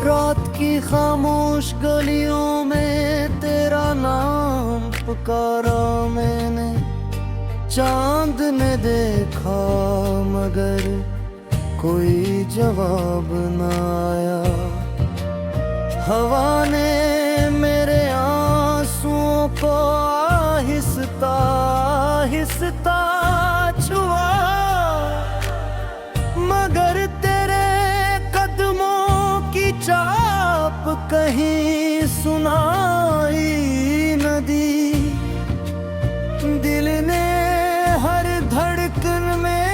रात की खामोश गलियों में तेरा नाम पुकारा मैंने। चांद ने देखा मगर कोई जवाब न आया। हवा ने मेरे आंसुओं को आहिस्ता आहिस्ता छुआ, मगर तेरे कदमों की चाप कहीं सुनाई न दी। दिल ने हर धड़कन में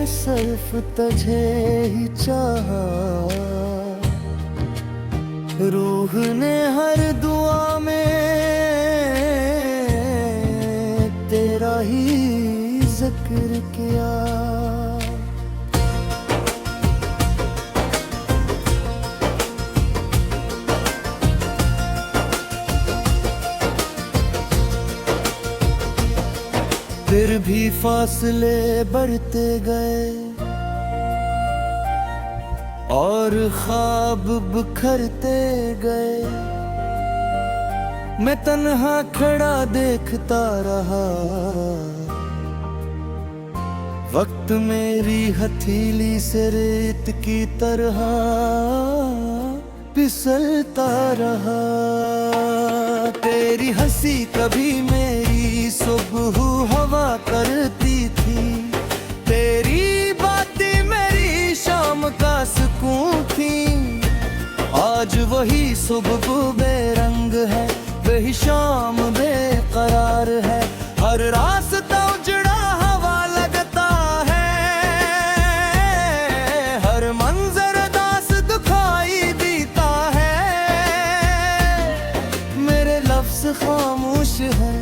सिर्फ तुझे ही चाहा। रूह ने हर दुआ में तेरा ही जिक्र किया। फिर भी फासले बढ़ते गए और ख्वाब बिखरते गए। मैं तन्हा खड़ा देखता रहा, वक्त मेरी हथेली से रेत की तरह फिसलता रहा। तेरी हंसी कभी मेरी सुबह हवा करती थी, तेरी बातें मेरी शाम का सुकून थी। आज वही सुबह बेरंग है, वही शाम बेकरार है। हर रास्ता उजड़ा हवा लगता है, हर मंजर दास दुखाई देता है। मेरे लफ्ज खामोश हैं,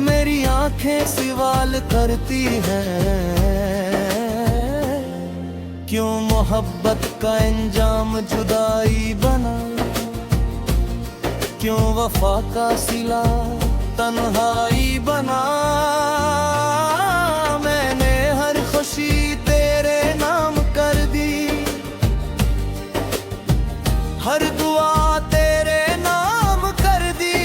मेरी आंखें सवाल करती हैं। क्यों मोहब्बत का इंजाम जुदाई बना, क्यों वफा का सिला तन्हाई बना। मैंने हर खुशी तेरे नाम कर दी, हर दुआ तेरे नाम कर दी।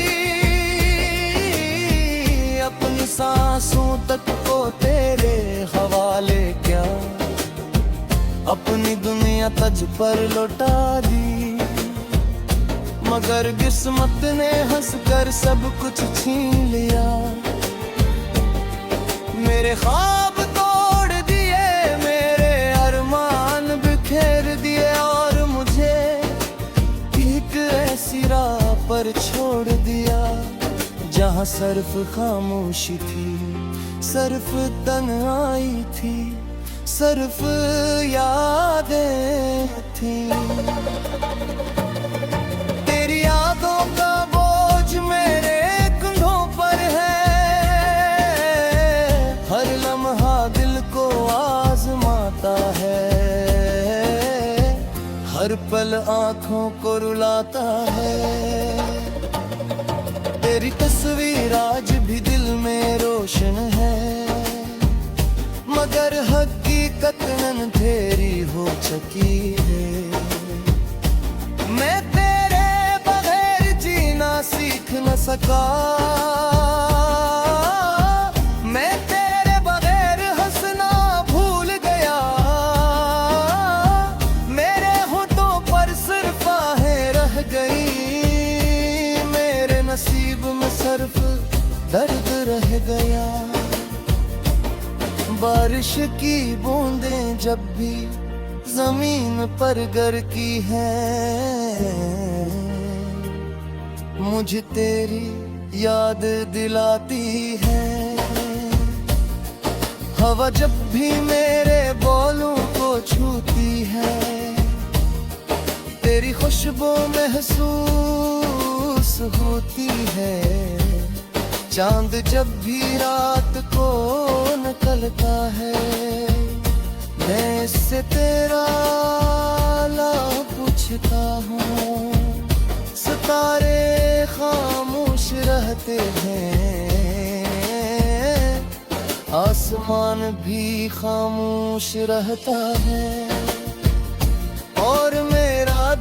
अपनी सांसों तक को तेरे हवाले क्या, अपनी दुनिया तुझ पर लौटा दी। मगर किस्मत ने हंसकर सब कुछ छीन लिया। मेरे ख्वाब तोड़ दिए, मेरे अरमान बिखेर दिए और मुझे एक ऐसी राह पर छोड़ दिया जहाँ सिर्फ खामोशी थी, सिर्फ तन्हाई थी, सिर्फ यादें थी। तेरी यादों का बोझ मेरे कंधों पर है, हर लम्हा दिल को आजमाता है, हर पल आँखों को रुलाता है। तेरी तस्वीर आज भी दिल में रोशन है, मगर हकीकत न तेरी हो चुकी है। मैं तेरे बगैर जीना सीख न सका, मैं तेरे बगैर हंसना भूल गया। मेरे होठों पर सिर्फ आहें रह गई, मेरे नसीब में सिर्फ दर्द रह गया। बारिश की बूंदें जब भी जमीन पर गिरती हैं, मुझे तेरी याद दिलाती है। हवा जब भी मेरे बालों को छूती है, तेरी खुशबू महसूस होती है। चांद जब भी रात को निकलता है, मैं इससे तेरा हाल पूछता हूँ। सितारे खामोश रहते हैं, आसमान भी खामोश रहता है।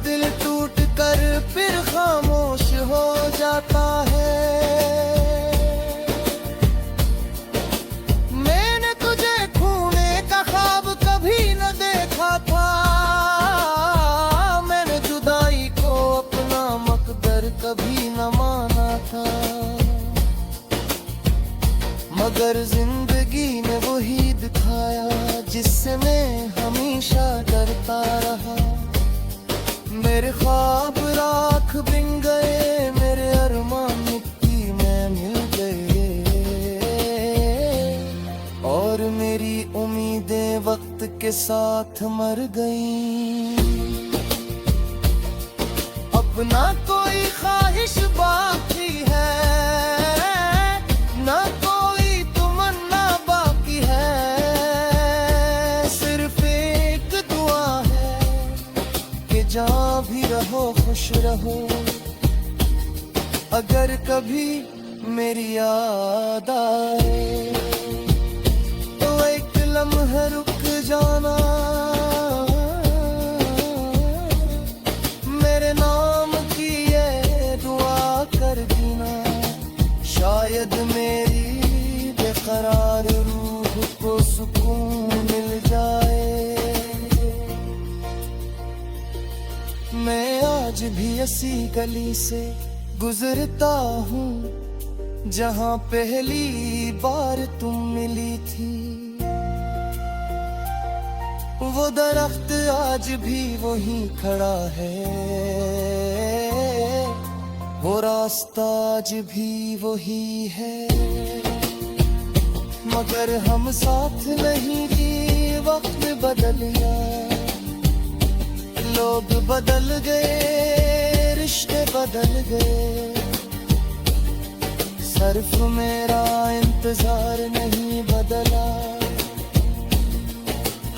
दिल टूट कर फिर खामोश हो जाता है। मैंने तुझे खोने का ख्वाब कभी न देखा था, मैंने जुदाई को अपना मकदर कभी न माना था। मगर जिंदगी ने वही दिखाया जिससे मैं हमेशा डरता रहा। मेरे ख्वाब राख बिन गए, मेरे अरमान मिट्टी में मिल गए, और मेरी उम्मीदें वक्त के साथ मर गईं। अब ना कोई ख्वाहिश बाकी है, ना कोई तमन्ना बाकी है, सिर्फ एक दुआ है कि जहाँ भी रहो खुश रहो। अगर कभी मेरी याद आए तो एक लम्हा रुक जाना, मेरे नाम की ये दुआ कर देना। शायद मेरी बेकरार रूह को सुकून मिल जाए। मैं आज भी ऐसी गली से गुजरता हूँ जहाँ पहली बार तुम मिली थी। वो दरख्त आज भी वहीं खड़ा है, वो रास्ता आज भी वही है। मगर हम साथ नहीं जी, वक्त बदल गया, लोग बदल गए, रिश्ते बदल गए। सिर्फ मेरा इंतजार नहीं बदला।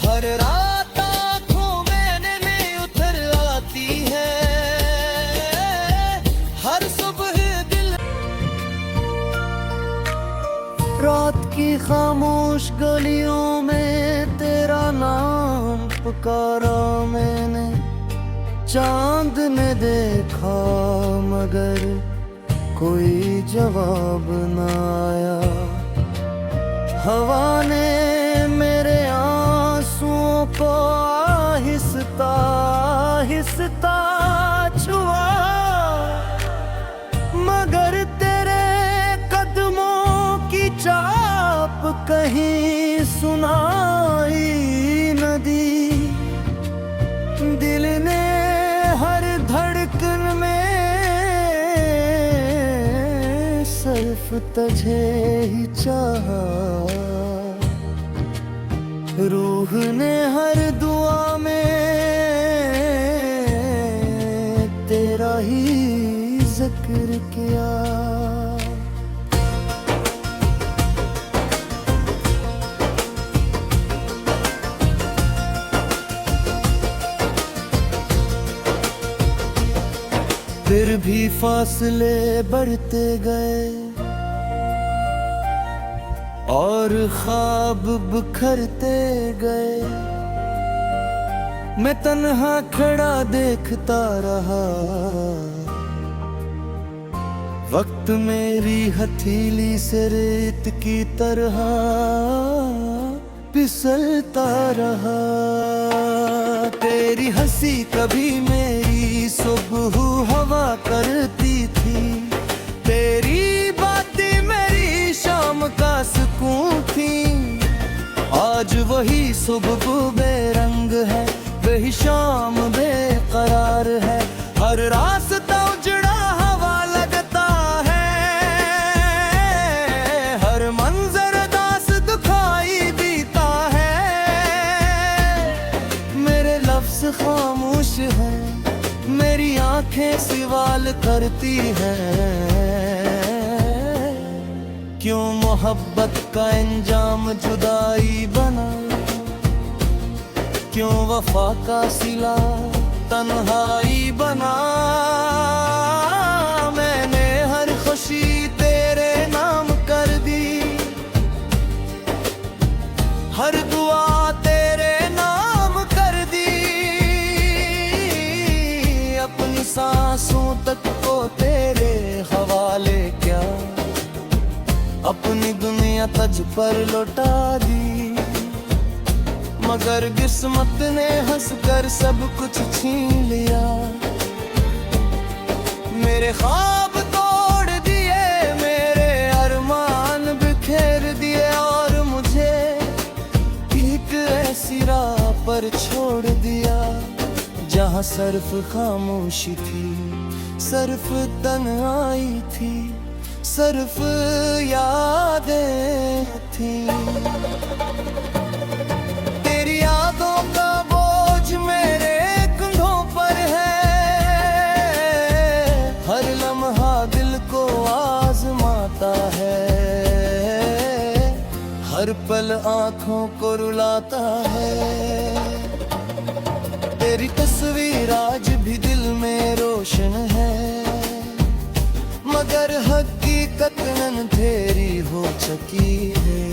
हर रात आँखों में नैने उतर आती है, हर सुबह दिल। रात की खामोश गलियों में तेरा नाम पुकारा मैंने। चांद ने देखा मगर कोई जवाब न आया। हवा ने मेरे आंसुओं को आहिस्ता आहिस्ता छुआ, मगर तेरे कदमों की चाप कहीं सुनाई न दी। दिल ने हर धड़कन में सिर्फ तुझे ही चाहा। रूह ने हर दुआ में तेरा ही जिक्र किया। फिर भी फासले बढ़ते गए और ख्वाब बिखरते गए। मैं तन्हा खड़ा देखता रहा, वक्त मेरी हथेली से रेत की तरह फिसलता रहा। तेरी हंसी कभी मेरी सुबह हवा करती थी, तेरी बातें मेरी शाम का सुकून थी। आज वही सुबह बेरंग है, वही शाम बेकरार है। हर रास्ता उजड़ा हवा लगता है, हर मंजर दास दिखाई देता है। मेरे लफ्ज खामोश हैं, मेरी आंखें सवाल करती हैं। क्यों मोहब्बत का अंजाम जुदाई बना, क्यों वफा का सिला तन्हाई बना। मैंने हर खुशी तेरे नाम कर दी, हर दुआ तेरे नाम कर दी। दुनिया तझ पर लौटा दी, मगर किस्मत ने हंसकर सब कुछ छीन लिया। मेरे ख्वाब तोड़ दिए, मेरे अरमान बिखेर दिए, और मुझे एक ऐसी राह पर छोड़ दिया जहाँ सिर्फ खामोशी थी, सिर्फ तन्हाई थी, सिर्फ यादें थी। तेरी यादों का बोझ मेरे कंधों पर है, हर लम्हा दिल को आजमाता है, हर पल आंखों को रुलाता है। तेरी तस्वीर आज भी दिल में रोशन है, मगर हकीकत अंधेरी हो चुकी है।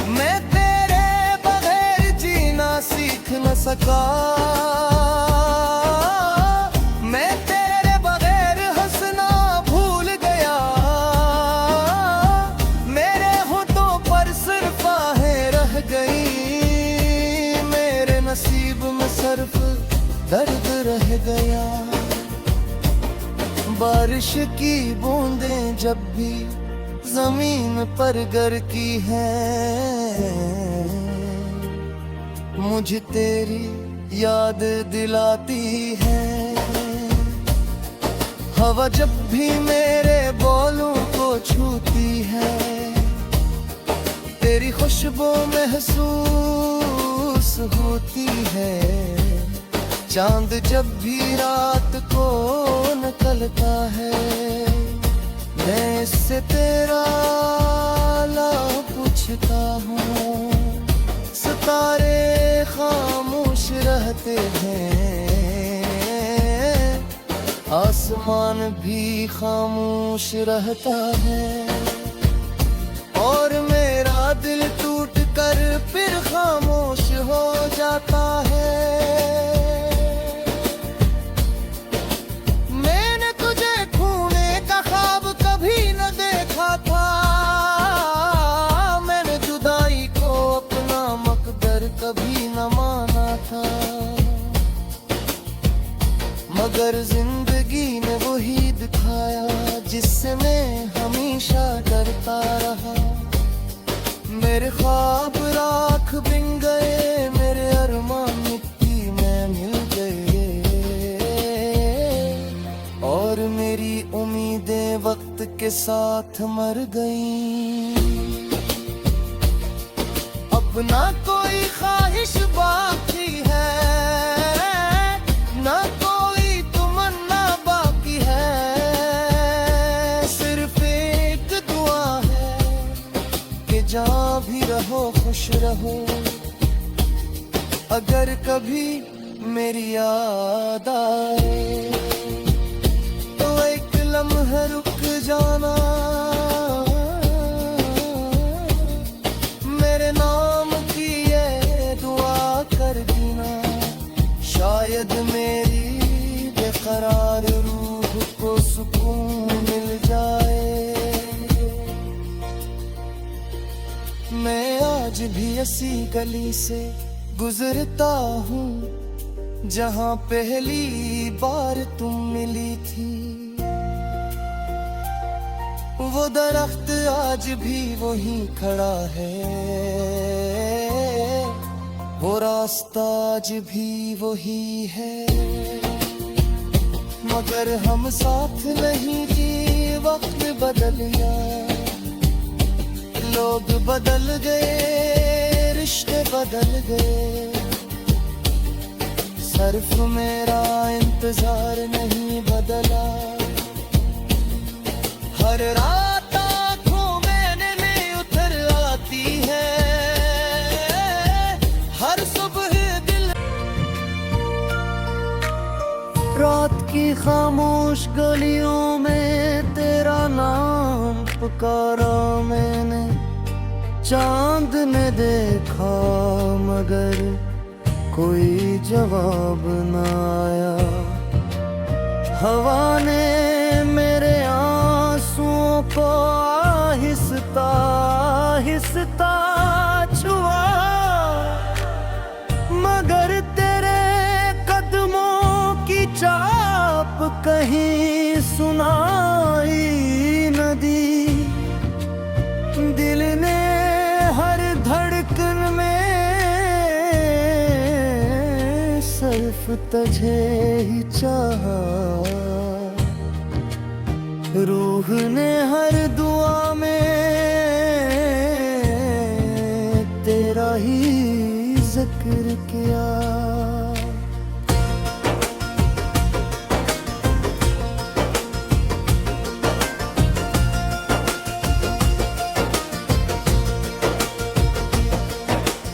मैं तेरे बगैर जीना सीख न सका, मैं तेरे बगैर हंसना भूल गया। मेरे होठों पर सिर्फ आहें रह गई, मेरे नसीब में सिर्फ दर्द रह गया। बारिश की बूंदें जब भी जमीन पर गिरती हैं, मुझे तेरी याद दिलाती है। हवा जब भी मेरे बालों को छूती है, तेरी खुशबू महसूस होती है। चांद जब भी रात को निकलता है, मैं इससे तेरा हाल पूछता हूँ। सितारे खामोश रहते हैं, आसमान भी खामोश रहता है, और मेरा दिल टूट कर फिर खामोश हो जाता है। कभी न माना था, मगर जिंदगी ने वही दिखाया जिससे मैं हमेशा डरता रहा। मेरे ख्वाब राख बिन गए, मेरे अरमान मिट्टी में मिल गए, और मेरी उम्मीदें वक्त के साथ मर गईं। अब ना कोई ख्वाहिश बाकी है, ना कोई तमन्ना बाकी है, सिर्फ एक दुआ है कि जहाँ भी रहो खुश रहो। अगर कभी मेरी याद आए तो एक लम्हा रुक जाना, मेरे नाम की ये दुआ कर देना। शायद मेरी बेकरार रूह को सुकून मिल जाए। मैं आज भी ऐसी गली से गुजरता हूँ जहाँ पहली बार तुम मिली थी। वो दरख्त आज भी वहीं खड़ा है, वो रास्ता आज भी वही है, मगर हम साथ नहीं जी। वक्त बदल गया, लोग बदल गए, रिश्ते बदल गए, सिर्फ मेरा इंतजार नहीं बदला। हर रात आँखों में नमी उतर आती है, हर सुबह दिल। रात की खामोश गलियों में तेरा नाम पुकारा मैंने, चांद ने देखा मगर कोई जवाब न आया। हवा ने मेरे आंसुओं को आहिस्ता आहिस्ता छुआ, मगर तेरे कदमों की चाप कहीं सुनाई न दी। दिल ने हर धड़कन में सिर्फ तुझे ही चाहा, रूह ने हर दुआ में तेरा ही जिक्र किया।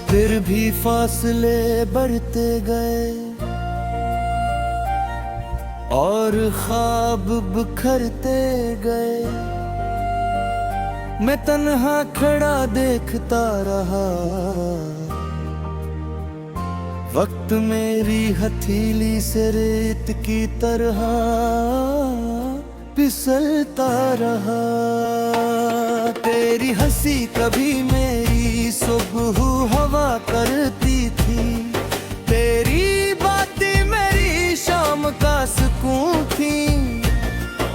फिर भी फासले बढ़ते गए और ख्वाब बिखरते गए। मैं तन्हा खड़ा देखता रहा, वक्त मेरी हथेली से रेत की तरह फिसलता रहा। तेरी हंसी कभी मेरी सुबह हवा करती थी, तेरी बातें मेरी शाम का सुकून थी।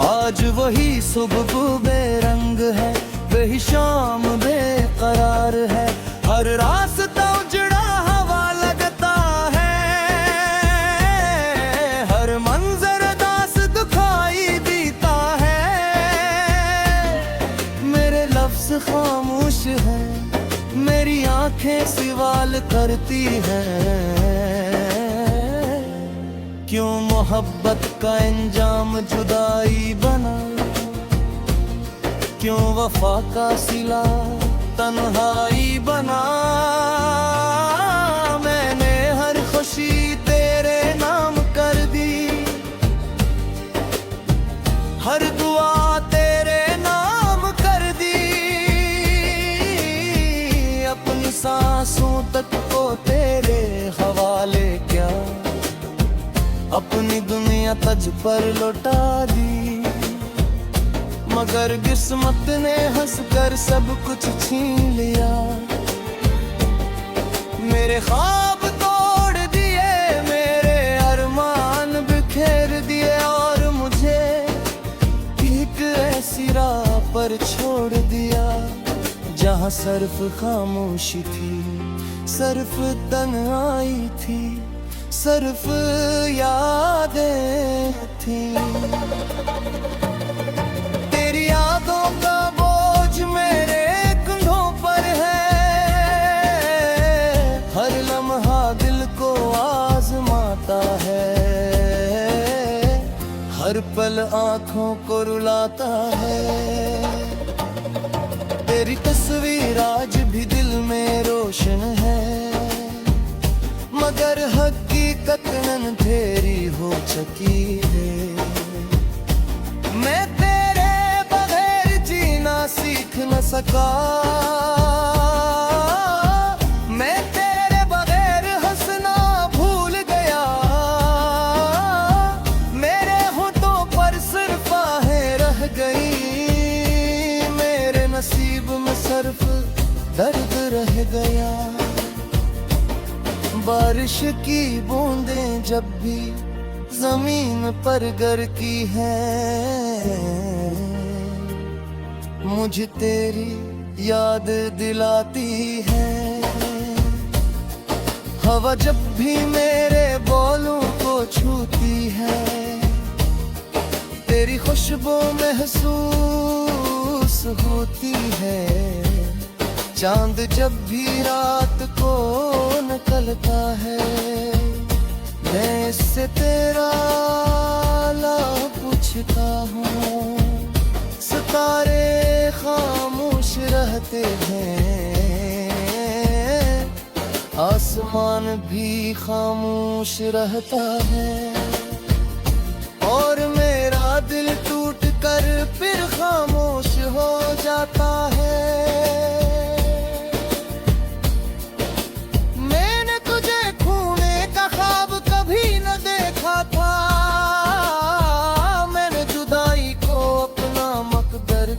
आज वही सुबह बेरंग है, वही शाम बेकरार है। हर रास्ता उजड़ा हवा लगता है, हर मंजर दास दुखाई देता है। मेरे लफ्ज खामोश है, मेरी आंखें सवाल करती हैं। क्यों मोहब्बत का इंजाम जुदाई बना, क्यों वफा का सिला तन्हाई बना। मैंने हर खुशी तेरे नाम कर दी, हर दुआ तेरे नाम कर दी। अपनी सांसों तक को तेरे हवाले क्या, अपनी दुनिया तुझ पर लौटा दी। मगर किस्मत ने हंसकर सब कुछ छीन लिया। मेरे ख्वाब तोड़ दिए, मेरे अरमान बिखेर दिए, और मुझे एक ऐसी राह पर छोड़ दिया जहाँ सिर्फ खामोशी थी, सिर्फ तन्हाई थी, सिर्फ यादें थी। तेरी यादों का बोझ मेरे कंधों पर है, हर लम्हा दिल को आजमाता है, हर पल आंखों को रुलाता है। तेरी तस्वीर आज भी दिल में रोशन है, मगर हकीकत न तेरी हो चुकी है। मैं तेरे बगैर जीना सीख न सका, मैं तेरे बगैर हंसना भूल गया। मेरे होठों पर सिर्फ आहें रह गई, मेरे नसीब में सिर्फ दर्द रह गया। बारिश की बूंदें जब भी जमीन पर गिरती हैं, मुझे तेरी याद दिलाती है। हवा जब भी मेरे बालों को छूती है, तेरी खुशबू महसूस होती है। चांद जब भी रात को निकलता है, मैं इससे तेरा हाल पूछता हूँ। सितारे खामोश रहते हैं, आसमान भी खामोश रहता है, और मेरा दिल टूट कर फिर खामोश हो जाता है।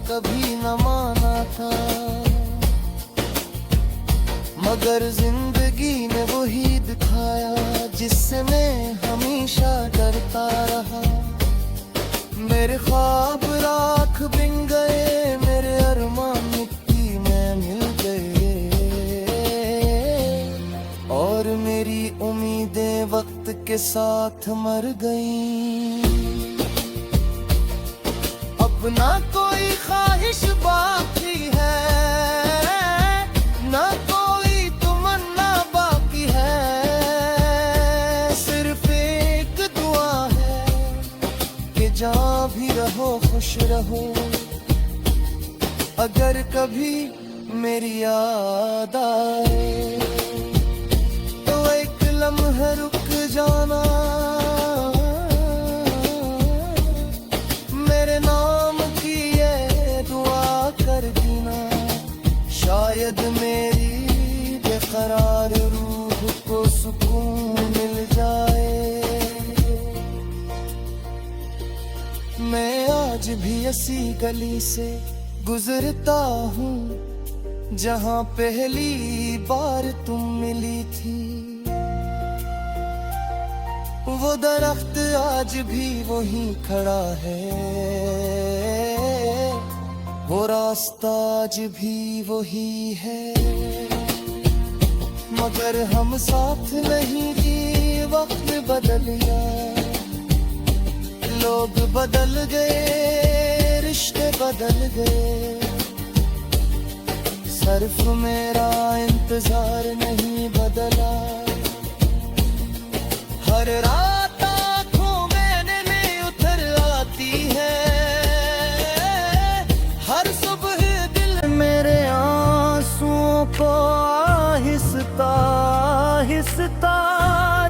कभी न माना था। मगर जिंदगी ने वही दिखाया जिससे मैं हमेशा डरता रहा। मेरे ख्वाब राख बिन गए, मेरे अरमान मिट्टी में मिल गए, और मेरी उम्मीदें वक्त के साथ मर गईं। अब ना कोई ख्वाहिश बाकी है, ना कोई तमन्ना बाकी है, सिर्फ एक दुआ है कि जहाँ भी रहो खुश रहो। अगर कभी मेरी याद आए तो एक लम्हा रुक जाना, मेरे नाम की ये दुआ कर देना। शायद मेरी बेकरार रूह को सुकून मिल जाए। मैं आज भी ऐसी गली से गुजरता हूँ जहाँ पहली बार तुम मिली थी। वो दरख्त आज भी वहीं खड़ा है, वो रास्ता आज भी वही है, मगर हम साथ नहीं जी। वक्त बदल गया, लोग बदल गए, रिश्ते बदल गए, सिर्फ मेरा इंतजार नहीं बदला। हर रात आँखों में नैने उतर आती है, हर सुबह दिल मेरे आंसुओं को आहिस्ता आहिस्ता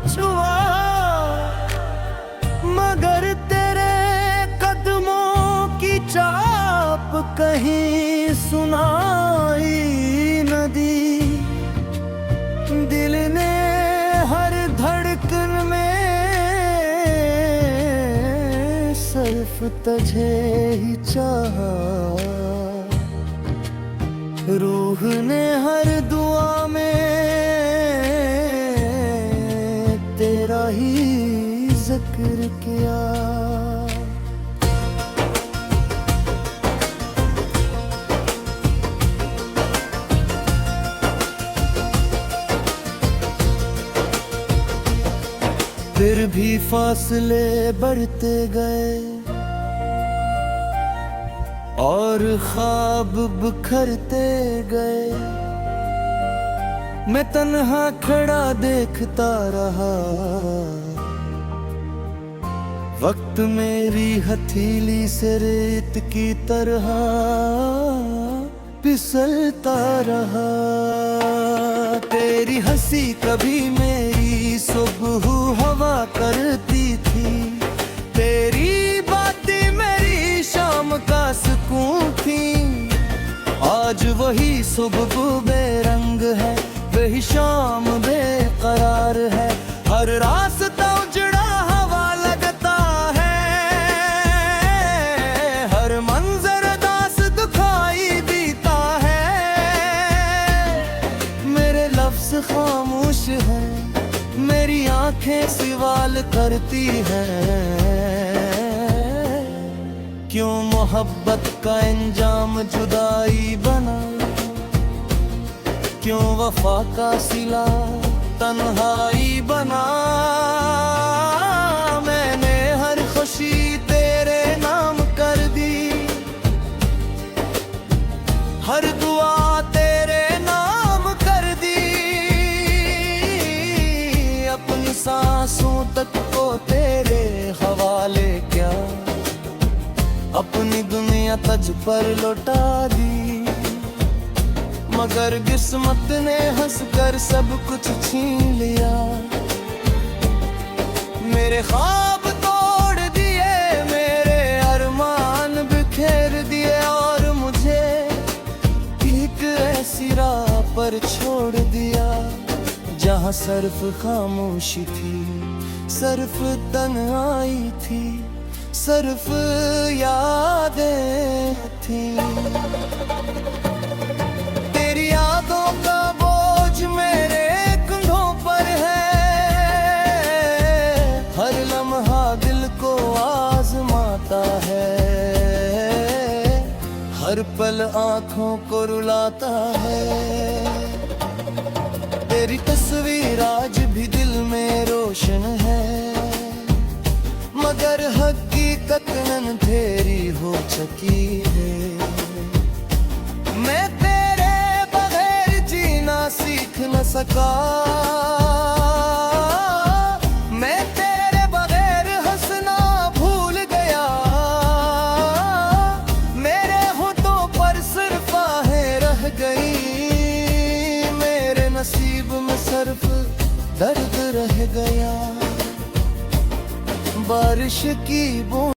छुआ, मगर तेरे कदमों की चाप कहीं सुनाई न दी। दिल ने हर धड़कन में सिर्फ तुझे ही चाहा, रूह ने हर दुआ में तेरा ही जिक्र किया। फिर भी फासले बढ़ते गए और ख्वाब बिखरते गए। मैं तन्हा खड़ा देखता रहा, वक्त मेरी हथेली से रेत की तरह फिसलता रहा। तेरी हंसी कभी मेरी सुबह हवा करती थी, तेरी बातें मेरी शाम का सुकून थी। आज वही सुबह बेरंग है, वही शाम बेकरार है, हर रास्ता उजड़ा हवा लगता है, हर मंजर दास दुखाई देता है। मेरे लफ्ज खामोश हैं, मेरी आंखें सवाल करती हैं, क्यों मोहब्बत का इंजाम जुदाई बना, क्यों वफा का सिला तन्हाई बना। मैंने हर खुशी तेरे नाम कर दी, हर दुआ तेरे नाम कर दी, अपनी सांसों तक को तेरे हवाले क्या, अपनी दुनिया तुझ पर लौटा दी। मगर किस्मत ने हंसकर सब कुछ छीन लिया, मेरे ख्वाब तोड़ दिए, मेरे अरमान बिखेर दिए, और मुझे एक ऐसी राह पर छोड़ दिया जहाँ सिर्फ खामोशी थी, सिर्फ तन्हाई थी, सिर्फ यादें थी। तेरी यादों का बोझ में हर पल आंखों को रुलाता है। तेरी तस्वीर आज भी दिल में रोशन है, मगर हकीकत न तेरी हो चुकी है। मैं तेरे बगैर जीना सीख न सका, मैं तेरे बगैर हंसना भूल गया। मेरे होठों पर सिर्फ आहें रह गई, मेरे नसीब में सिर्फ दर्द रह गया। बारिश की बूंद